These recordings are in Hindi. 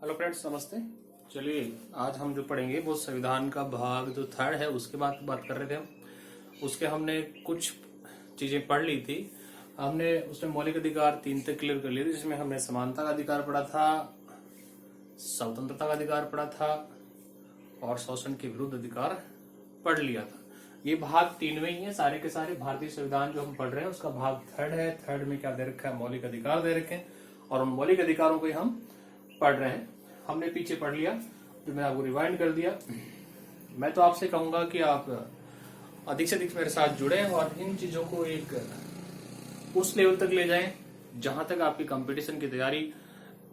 हेलो फ्रेंड्स, नमस्ते। चलिए आज हम जो पढ़ेंगे वो संविधान का भाग जो थर्ड है उसके बात कर रहे थे हम। उसके हमने कुछ चीजें पढ़ ली थी। हमने उसमें मौलिक अधिकार 3 तक क्लियर कर लिए थे, जिसमें हमने समानता का अधिकार पढ़ा था, स्वतंत्रता का अधिकार पढ़ा था और शोषण के विरुद्ध अधिकार पढ़ लिया था। ये भाग 3 में ही है, सारे के सारे भारतीय संविधान जो हम पढ़ रहे हैं उसका भाग थर्ड है। थर्ड में क्या दे रखा है? मौलिक अधिकार दे रखे हैं और उन मौलिक अधिकारों को ही हम पढ़ रहे हैं। हमने पीछे पढ़ लिया, जो मैंने आपको रिवाइंड कर दिया। मैं तो आपसे कहूंगा कि आप अधिक से अधिक मेरे साथ जुड़े और इन चीजों को एक उस लेवल तक ले जाएं जहां तक आपकी कंपटीशन की तैयारी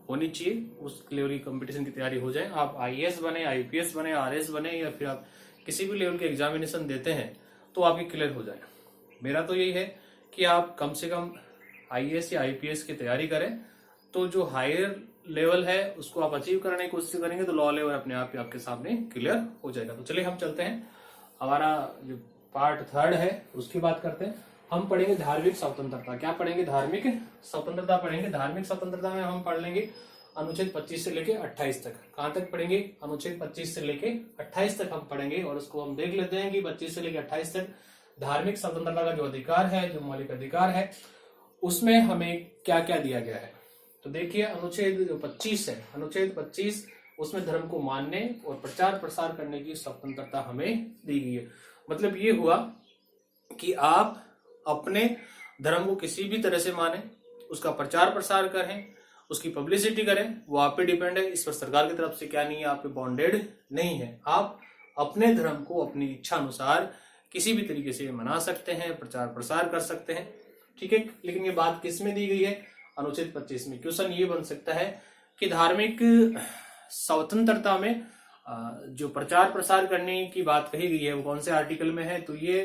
होनी चाहिए। उस लेवल की कंपटीशन की तैयारी हो जाए, आप आईएएस बने, आईपीएस बने, आरएस बने या फिर आप किसी भी लेवल के एग्जामिनेशन देते हैं तो आपकी क्लियर हो जाए। मेरा तो यही है कि आप कम से कम आईएएस या आईपीएस की तैयारी करें, तो जो हायर लेवल है उसको आप अचीव करने की कोशिश करेंगे तो लॉ लेवल अपने आप ही आपके सामने क्लियर हो जाएगा। तो चलिए हम चलते हैं, हमारा जो पार्ट थर्ड है उसकी बात करते हैं। हम पढ़ेंगे धार्मिक स्वतंत्रता। क्या पढ़ेंगे? धार्मिक स्वतंत्रता पढ़ेंगे। धार्मिक स्वतंत्रता में हम पढ़ लेंगे अनुच्छेद 25 से लेके 28 तक। कहां तक पढ़ेंगे? अनुच्छेद 25 से लेके 28 तक हम पढ़ेंगे और उसको हम देख लेते हैं कि 25 से लेके 28 तक धार्मिक स्वतंत्रता का जो अधिकार है, जो मौलिक अधिकार है, उसमें हमें क्या क्या दिया गया है। तो देखिए अनुच्छेद जो 25 है, अनुच्छेद 25, उसमें धर्म को मानने और प्रचार प्रसार करने की स्वतंत्रता हमें दी गई है। मतलब ये हुआ कि आप अपने धर्म को किसी भी तरह से माने, उसका प्रचार प्रसार करें, उसकी पब्लिसिटी करें, वो आप पे डिपेंड है। इस पर सरकार की तरफ से क्या नहीं है, आप पे बॉन्डेड नहीं है। आप अपने धर्म को अपनी इच्छा अनुसार किसी भी तरीके से मना सकते हैं, प्रचार प्रसार कर सकते हैं, ठीक है। लेकिन ये बात किस में दी गई है? अनुच्छेद 25 में। क्वेश्चन ये बन सकता है कि धार्मिक स्वतंत्रता में जो प्रचार प्रसार करने की बात कही गई है वो कौन से आर्टिकल में है? तो ये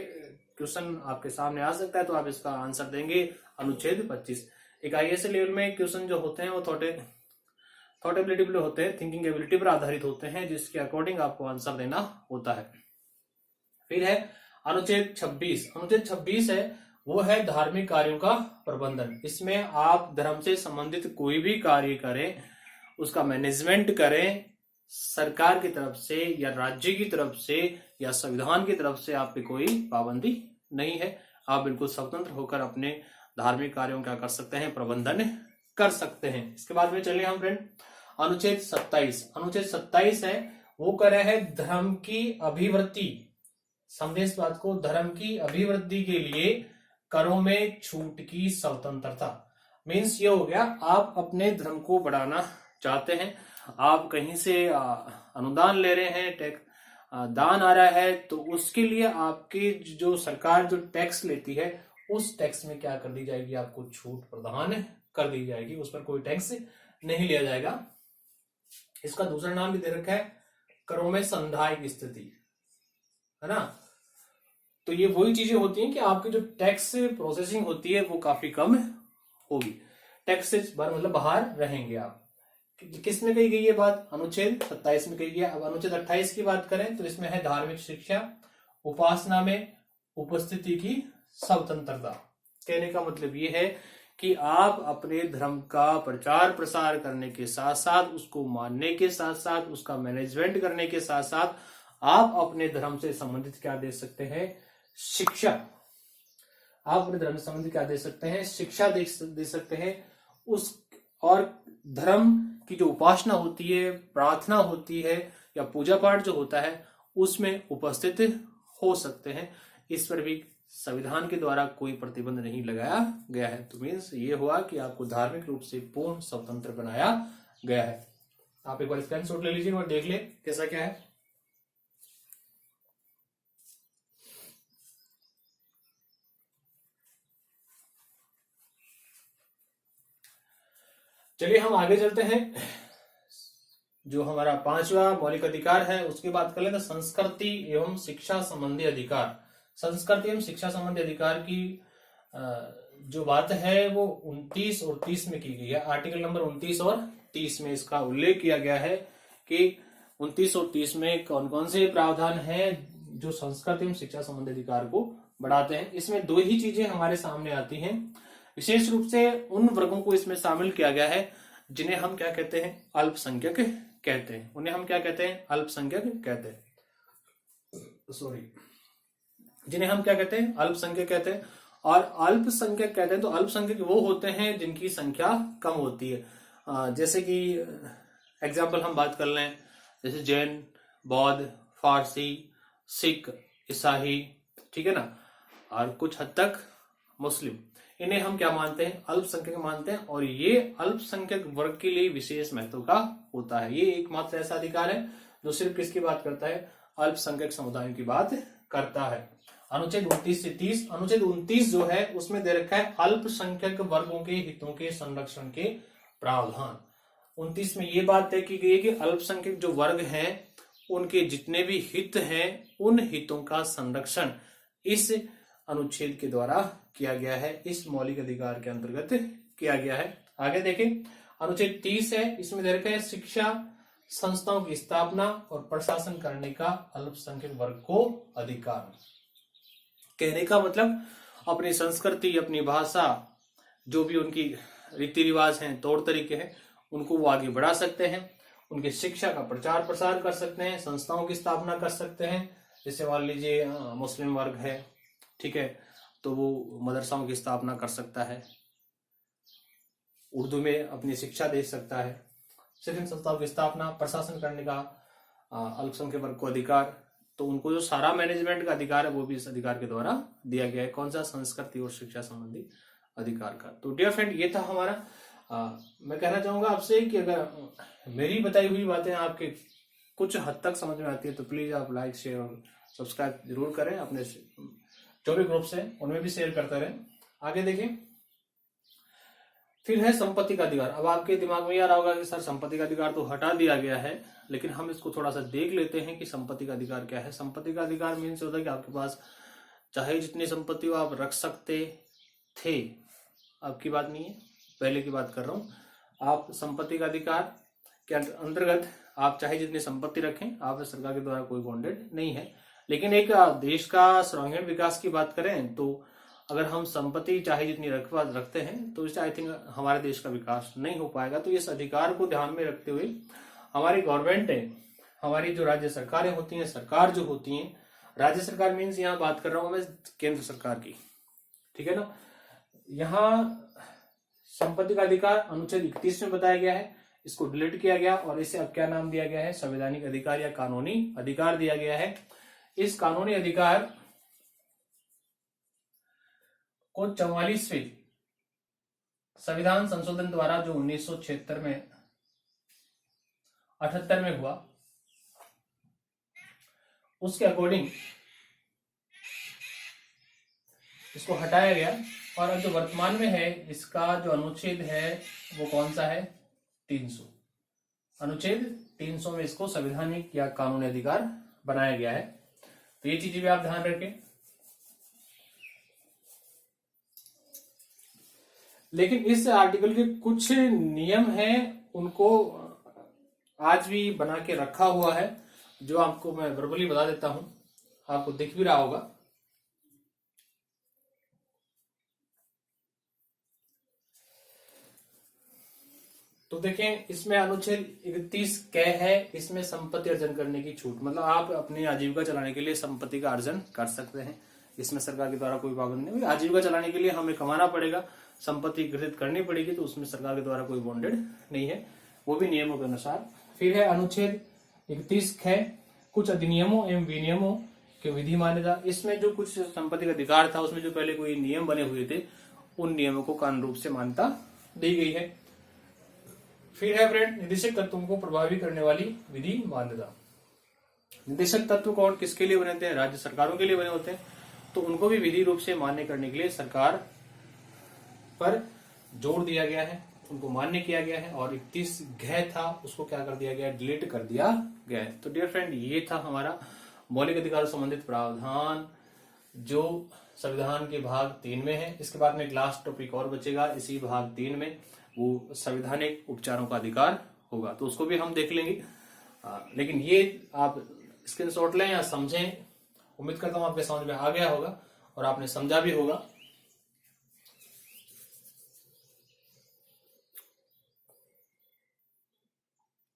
क्वेश्चन आपके सामने आ सकता है, तो आप इसका आंसर देंगे अनुच्छेद 25। एक आईएएस लेवल में क्वेश्चन जो होते हैं वो थॉट एबिलिटी पर होते हैं, थिंकिंग एबिलिटी पर आधारित होते हैं, जिसके अकॉर्डिंग आपको आंसर देना होता है। फिर है अनुच्छेद 26। अनुच्छेद 26 है वो है धार्मिक कार्यों का प्रबंधन। इसमें आप धर्म से संबंधित कोई भी कार्य करें, उसका मैनेजमेंट करें, सरकार की तरफ से या राज्य की तरफ से या संविधान की तरफ से आप पे कोई पाबंदी नहीं है। आप बिल्कुल स्वतंत्र होकर अपने धार्मिक कार्यों क्या कर सकते हैं? प्रबंधन कर सकते हैं। इसके बाद में चलिए हम फ्रेंड अनुच्छेद 27। अनुच्छेद 27 है वो कह रहा है धर्म की अभिवृद्धि, संदेशवाद को, धर्म की अभिवृद्धि के लिए करों में छूट की स्वतंत्रता। मीन्स ये हो गया, आप अपने धर्म को बढ़ाना चाहते हैं, आप कहीं से अनुदान ले रहे हैं, दान आ रहा है, तो उसके लिए आपकी जो सरकार जो टैक्स लेती है उस टैक्स में क्या कर दी जाएगी? आपको छूट प्रदान कर दी जाएगी, उस पर कोई टैक्स नहीं लिया जाएगा। इसका दूसरा नाम भी दे रखा है करों में संधाय की स्थिति, है ना। तो ये वही चीजें होती हैं कि आपकी जो टैक्स प्रोसेसिंग होती है वो काफी कम होगी, टैक्स से मतलब बाहर रहेंगे आप। किस में कही गई ये बात? अनुच्छेद 27 में कही गई। अब अनुच्छेद 28 की बात करें तो इसमें है धार्मिक शिक्षा, उपासना में उपस्थिति की स्वतंत्रता। कहने का मतलब ये है कि आप अपने धर्म का प्रचार प्रसार करने के साथ साथ, उसको मानने के साथ साथ, उसका मैनेजमेंट करने के साथ साथ आप अपने धर्म से संबंधित क्या दे सकते हैं? शिक्षा। आप अपने धर्म से संबंधित क्या दे सकते हैं? शिक्षा दे सकते हैं। उस और धर्म की जो उपासना होती है, प्रार्थना होती है या पूजा पाठ जो होता है उसमें उपस्थित हो सकते हैं। इस पर भी संविधान के द्वारा कोई प्रतिबंध नहीं लगाया गया है। तो मीन्स ये हुआ कि आपको धार्मिक रूप से पूर्ण स्वतंत्र बनाया गया है। आप एक बार स्क्रीनशॉट ले लीजिए और देख ले कैसा क्या है। चलिए हम आगे चलते हैं। जो हमारा 5वां मौलिक अधिकार है उसकी बात कर लेते हैं, संस्कृति एवं शिक्षा संबंधी अधिकार। संस्कृति एवं शिक्षा संबंधी अधिकार की जो बात है वो 29 और 30 में की गई है। आर्टिकल नंबर 29 और 30 में इसका उल्लेख किया गया है कि 29 और 30 में कौन कौन से प्रावधान हैं जो संस्कृति एवं शिक्षा संबंधी अधिकार को बढ़ाते हैं। इसमें दो ही चीजें हमारे सामने आती हैं। विशेष रूप से उन वर्गों को इसमें शामिल किया गया है जिन्हें हम क्या कहते हैं, अल्पसंख्यक कहते हैं। उन्हें हम क्या कहते हैं, अल्पसंख्यक कहते हैं, सॉरी, जिन्हें हम क्या कहते हैं, अल्पसंख्यक कहते हैं। और अल्पसंख्यक कहते हैं तो अल्पसंख्यक वो होते हैं जिनकी संख्या कम होती है। जैसे कि एग्जाम्पल हम बात कर लें, जैसे जैन, बौद्ध, फारसी, सिख, ईसाई, ठीक है ना, और कुछ हद तक मुस्लिम, इन्हें हम क्या मानते हैं, अल्पसंख्यक मानते हैं। और ये अल्पसंख्यक वर्ग के लिए विशेष महत्व का होता है। ये एकमात्र ऐसा अधिकार है जो सिर्फ किसकी बात करता है, अल्पसंख्यक समुदायों की बात करता है। अनुच्छेद 29 से 30, अनुच्छेद 29 जो है उसमें दे रखा है अल्पसंख्यक वर्गों के हितों के संरक्षण के प्रावधान। 29 में ये बात तय की गई है कि अल्पसंख्यक जो वर्ग हैं उनके जितने भी हित हैं उन हितों का संरक्षण इस अनुच्छेद के द्वारा किया गया है, इस मौलिक अधिकार के अंतर्गत किया गया है। आगे देखें, अनुच्छेद 30 है, इसमें दे रखा है शिक्षा संस्थाओं की स्थापना और प्रशासन करने का अल्पसंख्यक वर्ग को अधिकार। कहने का मतलब अपनी संस्कृति, अपनी भाषा, जो भी उनकी रीति रिवाज हैं, तौर तरीके हैं, उनको वो आगे बढ़ा सकते हैं, उनके शिक्षा का प्रचार प्रसार कर सकते हैं, संस्थाओं की स्थापना कर सकते हैं। जैसे मान लीजिए मुस्लिम वर्ग है, ठीक है, तो वो मदरसाओं की स्थापना कर सकता है, उर्दू में अपनी शिक्षा दे सकता है। सिर्फ संस्थाओं की स्थापना, प्रशासन करने का अल्पसंख्यक वर्ग को अधिकार, तो उनको जो सारा मैनेजमेंट का अधिकार है वो भी इस अधिकार के द्वारा दिया गया है। कौन सा, संस्कृति और शिक्षा संबंधी अधिकार का। तो डियर फ्रेंड, ये था हमारा। मैं कहना चाहूंगा आपसे कि अगर मेरी बताई हुई बातें आपके कुछ हद तक समझ में आती है तो प्लीज आप लाइक, शेयर और सब्सक्राइब जरूर करें। अपने जो भी ग्रुप्स हैं उनमें भी शेयर करते रहें। आगे देखें, फिर है संपत्ति का अधिकार। अब आपके दिमाग में ये आ रहा होगा कि सर संपत्ति का अधिकार तो हटा दिया गया है, लेकिन हम इसको थोड़ा सा देख लेते हैं कि संपत्ति का अधिकार क्या है। संपत्ति का अधिकार मीन्स होता है कि आपके पास चाहे जितनी संपत्ति हो आप रख सकते थे, अब की बात नहीं है, पहले की बात कर रहा हूं। आप संपत्ति का अधिकार के अंतर्गत आप चाहे जितनी संपत्ति रखें, आप सरकार के द्वारा कोई बॉन्डेड नहीं है। लेकिन एक देश का सर्वांगीण विकास की बात करें तो अगर हम संपत्ति चाहे जितनी रखते हैं तो इससे आई थिंक हमारे देश का विकास नहीं हो पाएगा। तो इस अधिकार को ध्यान में रखते हुए हमारी गवर्नमेंट है, हमारी जो राज्य सरकारें होती हैं, सरकार जो होती हैं, राज्य सरकार मीन्स यहाँ बात कर रहा हूं मैं केंद्र सरकार की, ठीक है ना। यहाँ संपत्ति का अधिकार अनुच्छेद 31 में बताया गया है, इसको डिलीट किया गया और इसे अब क्या नाम दिया गया है, संवैधानिक अधिकार या कानूनी अधिकार दिया गया है। इस कानूनी अधिकार को 44वें संविधान संशोधन द्वारा जो 1976 में 78 में हुआ, उसके अकॉर्डिंग इसको हटाया गया और अब जो वर्तमान में है इसका जो अनुच्छेद है वो कौन सा है, 300। अनुच्छेद 300 में इसको संवैधानिक या कानूनी अधिकार बनाया गया है। तो ये चीजें भी आप ध्यान रखें। लेकिन इस आर्टिकल के कुछ नियम हैं, उनको आज भी बना के रखा हुआ है, जो आपको मैं वर्बली बता देता हूं, आपको दिख भी रहा होगा। तो देखें, इसमें अनुच्छेद 31 क्या है, इसमें संपत्ति अर्जन करने की छूट, मतलब आप अपनी आजीविका चलाने के लिए संपत्ति का अर्जन कर सकते हैं। इसमें सरकार के द्वारा कोई पाबंदी नहीं। आजीविका चलाने के लिए हमें कमाना पड़ेगा, संपत्ति गृहित करनी पड़ेगी, तो उसमें सरकार के द्वारा कोई बॉन्डेड नहीं है, वो भी नियमों के अनुसार। फिर है अनुच्छेद 31 है, कुछ अधिनियमों एवं विनियमों के विधि मान्यता। इसमें जो कुछ संपत्ति का अधिकार था उसमें जो पहले कोई नियम बने हुए थे उन नियमों को कानून रूप से मान्यता दी गई है। फिर है फ्रेंड, निदेशक तत्वों को प्रभावी करने वाली विधि मान्यता। निदेशक तत्व कौन किसके लिए बने थे, राज्य सरकारों के लिए बने होते हैं, तो उनको भी विधि रूप से मान्य करने के लिए सरकार पर जोर दिया गया है, उनको मान्य किया गया है। और 31 घ था उसको क्या कर दिया गया, डिलीट कर दिया गया है। तो डियर फ्रेंड, ये था हमारा मौलिक अधिकार संबंधित प्रावधान जो संविधान के भाग 3 में है। इसके बाद में एक लास्ट टॉपिक और बचेगा इसी भाग 3 में, वो संवैधानिक उपचारों का अधिकार होगा, तो उसको भी हम देख लेंगे। लेकिन ये आप स्क्रीनशॉट लें या समझें, उम्मीद करता हूं आपके समझ में आ गया होगा और आपने समझा भी होगा।